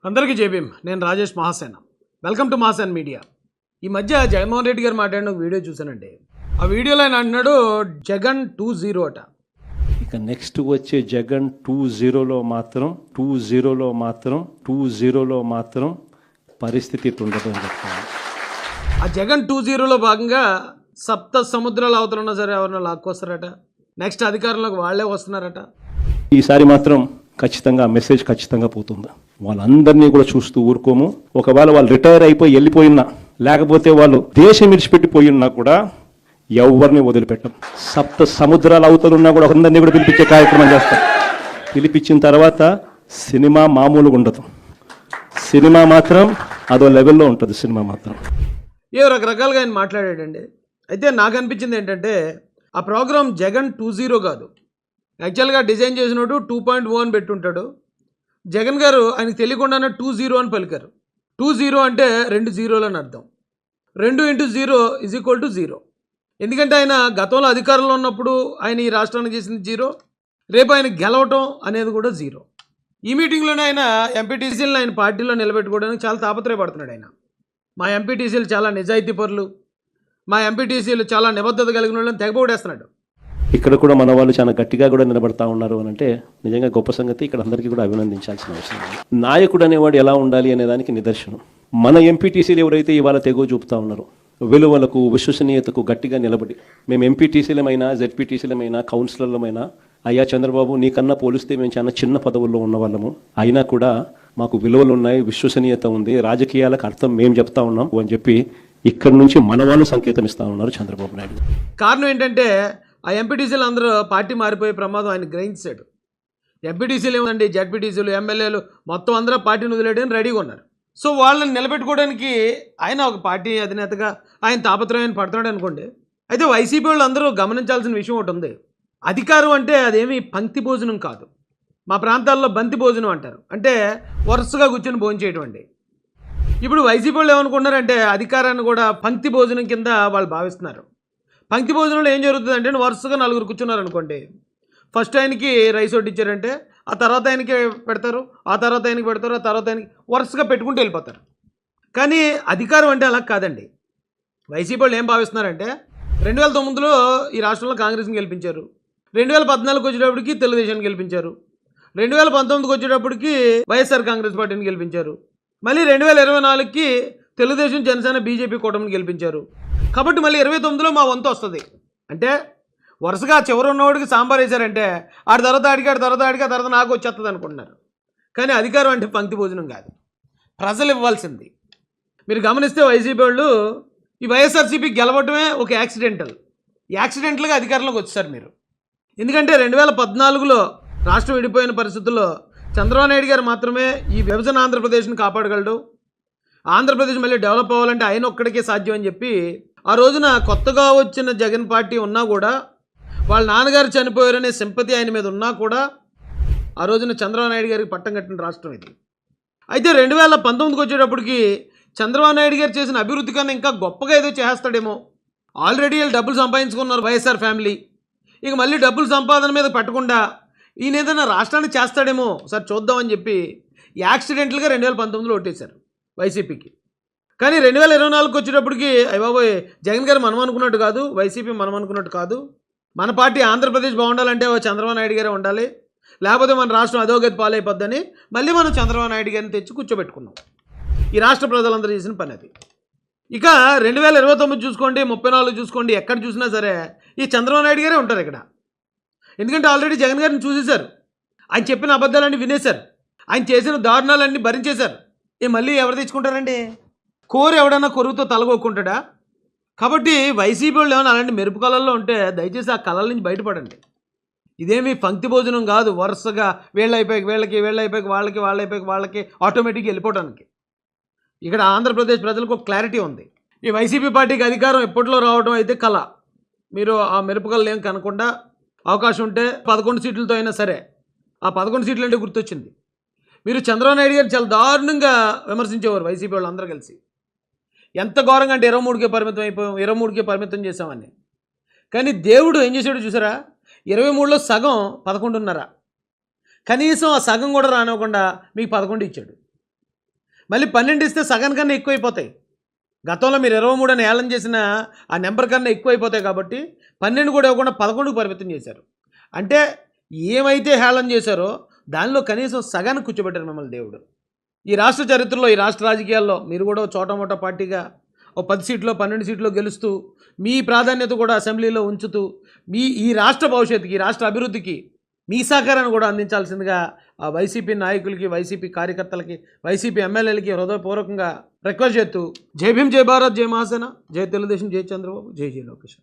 అందరికీ జేబీఎం. నేను Rajesh Mahasena. Welcome to Mahasen media. ఈ మధ్య జగన్మోహన్ రెడ్డి గారు మాట్లాడిన ఒక వీడియో చూశానండి. ఆ వీడియోలో ఆయన అంటున్నాడు జగన్ 2-0 అట. ఇక నెక్స్ట్ వచ్చే జగన్ 2-0లో మాత్రం పరిస్థితి ఉండదు అని చెప్తాను. ఆ జగన్ 2-0లో భాగంగా సప్త సముద్రాలు అవతలున్నా సరే ఎవరినో లాక్కొస్తారట. నెక్స్ట్ అధికారంలోకి వాళ్ళే వస్తున్నారట. ఈసారి మాత్రం ఖచ్చితంగా మెసేజ్ ఖచ్చితంగా పోతుంది. వాళ్ళందరినీ కూడా చూస్తూ ఊరుకోము. ఒకవేళ వాళ్ళు రిటైర్ అయిపోయి వెళ్ళిపోయినా, లేకపోతే వాళ్ళు దేశం విడిచిపెట్టిపోయినా కూడా ఎవరిని వదిలిపెట్టం. సప్త సముద్రాల అవతలున్నా కూడా అందరినీ కూడా పిలిపించే కార్యక్రమం చేస్తాం. పిలిపించిన తర్వాత సినిమా మామూలుగా ఉండదు. సినిమా మాత్రం అదో లెవెల్లో ఉంటుంది. సినిమా మాత్రం ఏ రకరకాలుగా ఆయన మాట్లాడాడండి. అయితే నాకు అనిపించింది ఏంటంటే ఆ ప్రోగ్రామ్ జగన్ 2-0 కాదు, యాక్చువల్గా డిజైన్ చేసినట్టు 2.1 పెట్టుంటాడు. జగన్ గారు ఆయనకు తెలియకుండానే 2-0 అని పలికారు. 2-0 అంటే 2 జీరోలు అని అర్థం. 2 × 0 = 0. ఎందుకంటే ఆయన గతంలో అధికారంలో ఉన్నప్పుడు ఆయన ఈ రాష్ట్రానికి చేసింది 0, రేపు ఆయన గెలవటం అనేది కూడా 0. ఈ మీటింగ్లోనే ఆయన ఎంపీటీసీలను ఆయన పార్టీలో నిలబెట్టుకోవడానికి చాలా తాపత్రయపడుతున్నాడు. ఆయన మా ఎంపీటీసీలు చాలా నిజాయితీ పరులు, మా ఎంపీటీసీలు చాలా నిబద్ధత కలిగిన వాళ్ళని తెగబోడేస్తున్నాడు. ఇక్కడ కూడా మన వాళ్ళు చాలా గట్టిగా కూడా నిలబడతా ఉన్నారు అని అంటే నిజంగా గొప్ప సంగతి. ఇక్కడ అందరికీ కూడా అభినందించాల్సిన అవసరం ఉంది. నాయకుడు అనేవాడు ఎలా ఉండాలి అనే దానికి నిదర్శనం మన ఎంపీటీసీలు ఎవరైతే ఇవాళ తెగో చూపుతా ఉన్నారో, విలువలకు విశ్వసనీయతకు గట్టిగా నిలబడి, మేము ఎంపీటీసీలమైనా జెడ్పీటీసీలమైనా కౌన్సిలర్లమైనా, అయ్యా చంద్రబాబు నీకన్నా పోలిస్తే మేము చాలా చిన్న పదవుల్లో ఉన్న వాళ్ళము, అయినా కూడా మాకు విలువలు ఉన్నాయి, విశ్వసనీయత ఉంది, రాజకీయాలకు అర్థం మేము చెప్తా ఉన్నాం అని చెప్పి ఇక్కడి నుంచి మన వాళ్ళు సంకేతం ఇస్తా ఉన్నారు చంద్రబాబు నాయుడు. కారణం ఏంటంటే ఆ ఎంపీటీసీలు అందరూ పార్టీ మారిపోయే ప్రమాదం ఆయన గ్రహించాడు. ఎంపీటీసీలు ఏమండి, జడ్పీటీసీలు, ఎమ్మెల్యేలు మొత్తం అందరూ పార్టీని వదిలేయడానికి రెడీగా ఉన్నారు. సో వాళ్ళని నిలబెట్టుకోవడానికి ఆయన ఒక పార్టీ అధినేతగా ఆయన తాపత్రయాన్ని పడుతున్నాడు అనుకోండి. అయితే వైసీపీ వాళ్ళు అందరూ గమనించాల్సిన విషయం ఒకటి ఉంది. అధికారం అంటే అదేమి పంక్తి భోజనం కాదు. మా ప్రాంతాల్లో బంతి భోజనం అంటారు, అంటే వరుసగా కూర్చొని భోజనం చేయడం అండి. ఇప్పుడు వైసీపీ వాళ్ళు ఏమనుకుంటున్నారంటే అధికారాన్ని కూడా పంక్తి భోజనం కింద వాళ్ళు భావిస్తున్నారు. పంక్తి భోజనంలో ఏం జరుగుతుందంటే వరుసగా 4 కూర్చున్నారు అనుకోండి. ఫస్ట్ ఆయనకి రైస్ వడ్డించారంటే ఆ తర్వాత ఆయనకి పెడతారు, ఆ తర్వాత ఆయనకి పెడతారు, ఆ తర్వాత ఆయనకి వరుసగా పెట్టుకుంటూ వెళ్ళిపోతారు. కానీ అధికారం అంటే అలా కాదండి. వైసీపీ వాళ్ళు ఏం భావిస్తున్నారంటే 2009లో ఈ రాష్ట్రంలో కాంగ్రెస్ని గెలిపించారు, 2014కి వచ్చేటప్పటికి తెలుగుదేశాన్ని గెలిపించారు, 2019కి వచ్చేటప్పటికి వైఎస్ఆర్ కాంగ్రెస్ పార్టీని గెలిపించారు, మళ్ళీ 2024కి తెలుగుదేశం జనసేన బీజేపీ కూటమిని గెలిపించారు. కాబట్టి మళ్ళీ 29లో మా వంతు వస్తుంది. అంటే వరుసగా చివరి ఉన్నవాడికి సాంబార్ వేశారంటే ఆడి తర్వాత ఆడికి, ఆడి తర్వాత ఆడికి, ఆ తర్వాత నాకు వచ్చేస్తుంది అనుకుంటున్నారు. కానీ అధికారం అంటే పంక్తి భోజనం కాదు, ప్రజలు ఇవ్వాల్సింది. మీరు గమనిస్తే వైసీపీ వాళ్ళు ఈ వైఎస్ఆర్సీపీ గెలవటమే ఒక యాక్సిడెంటల్గా అధికారంలోకి వచ్చారు మీరు. ఎందుకంటే 2014లో రాష్ట్రం విడిపోయిన పరిస్థితుల్లో చంద్రబాబు నాయుడు గారు మాత్రమే ఈ విభజన ఆంధ్రప్రదేశ్ని కాపాడగలడు, ఆంధ్రప్రదేశ్ మళ్ళీ డెవలప్ అవ్వాలంటే ఆయన ఒక్కడికే సాధ్యం అని చెప్పి ఆ రోజున కొత్తగా వచ్చిన జగన్ పార్టీ ఉన్నా కూడా, వాళ్ళ నాన్నగారు చనిపోయారనే సింపతి ఆయన మీద ఉన్నా కూడా ఆ రోజున చంద్రబాబు నాయుడు గారికి పట్టం కట్టిన రాష్ట్రం ఇది. అయితే 2019కి వచ్చేటప్పటికి చంద్రబాబు నాయుడు గారు చేసిన అభివృద్ధి కన్నా ఇంకా గొప్పగా ఏదో చేస్తాడేమో. ఆల్రెడీ వీళ్ళు డబ్బులు సంపాదించుకున్నారు వైఎస్ఆర్ ఫ్యామిలీ, ఇక మళ్ళీ డబ్బులు సంపాదన మీద పెట్టకుండా ఈయన ఏదైనా రాష్ట్రానికి చేస్తాడేమో సార్ చూద్దామని చెప్పి యాక్సిడెంటల్గా 2019లో ఓటేశారు వైసీపీకి. కానీ 2024కి వచ్చేటప్పటికి అయ్యబాబోయ్ జగన్ గారు మనం అనుకున్నట్టు కాదు, వైసీపీ మనం అనుకున్నట్టు కాదు, మన పార్టీ ఆంధ్రప్రదేశ్ బాగుండాలంటే చంద్రబాబు నాయుడు గారే ఉండాలి, లేకపోతే మన రాష్ట్రం అధోగతి పాలైపోద్దని మళ్ళీ మనం చంద్రబాబు నాయుడు గారిని తెచ్చి కూర్చోబెట్టుకున్నాం. ఈ రాష్ట్ర ప్రజలందరూ చేసిన పని అది. ఇక 2029 చూసుకోండి, 34 చూసుకోండి, ఎక్కడ చూసినా సరే ఈ చంద్రబాబు నాయుడు గారే ఉంటారు ఇక్కడ. ఎందుకంటే ఆల్రెడీ జగన్ గారిని చూసేశారు, ఆయన చెప్పిన అబద్ధాలన్నీ వినేశారు, ఆయన చేసిన దారుణాలన్నీ భరించేశారు. మళ్ళీ ఎవరు తెచ్చుకుంటారండి? కోరు ఎవడన్నా కొరువుతో తలగొక్కుంటాడా? కాబట్టి వైసీపీ వాళ్ళు ఏమైనా అలాంటి మెరుపు కళల్లో ఉంటే దయచేసి ఆ కళల నుంచి బయటపడండి. ఇదేమీ పంక్తి భోజనం కాదు, వరుసగా వీళ్ళు అయిపోయి వీళ్ళకి, వీళ్ళు అయిపోయి వాళ్ళకి, వాళ్ళు అయిపోయి వాళ్ళకి ఆటోమేటిక్గా వెళ్ళిపోవడానికి. ఇక్కడ ఆంధ్రప్రదేశ్ ప్రజలకు ఒక క్లారిటీ ఉంది. ఈ వైసీపీ పార్టీకి అధికారం ఎప్పట్లో రావడం అయితే కళ. మీరు ఆ మెరుపు కళలు ఏం కనకుండా అవకాశం ఉంటే 11 సీట్లతో అయినా సరే, ఆ 11 సీట్లు అంటే గుర్తొచ్చింది, మీరు చంద్రబాబు నాయుడు గారు చాలా దారుణంగా విమర్శించేవారు వైసీపీ వాళ్ళు అందరూ కలిసి. ఎంత ఘోరంగా అంటే 23కే పరిమితం అయిపోయాం, 23కే పరిమితం చేసామని. కానీ దేవుడు ఏం చేశాడో చూసారా? 23లో సగం 11.5, కనీసం ఆ సగం కూడా రానివ్వకుండా మీకు 11 ఇచ్చాడు. మళ్ళీ 12 ఇస్తే సగం కన్నా ఎక్కువైపోతాయి. గతంలో మీరు 23 అని ఏలం చేసిన ఆ నెంబర్ కన్నా ఎక్కువైపోతాయి కాబట్టి 12 కూడా ఇవ్వకుండా 11కు పరిమితం చేశారు. అంటే ఏమైతే హేళన చేశారో దానిలో కనీసం సగానికి కూర్చోబెట్టారు మిమ్మల్ని దేవుడు. ఈ రాష్ట్ర చరిత్రలో, ఈ రాష్ట్ర రాజకీయాల్లో మీరు కూడా చోటమోట పార్టీగా ఓ 10 సీట్లో 12 సీట్లో గెలుస్తూ మీ ప్రాధాన్యత కూడా అసెంబ్లీలో ఉంచుతూ ఈ రాష్ట్ర భవిష్యత్తుకి, ఈ రాష్ట్ర అభివృద్ధికి మీ సహకారాన్ని కూడా అందించాల్సిందిగా ఆ వైసీపీ నాయకులకి, వైసీపీ కార్యకర్తలకి, వైసీపీ ఎమ్మెల్యేలకి హృదయపూర్వకంగా రిక్వెస్ట్ చేస్తూ జై భీమ్, జై భారత్, జై మహాసేన, జై తెలుగుదేశం, జై చంద్రబాబు, జై లోకేష్.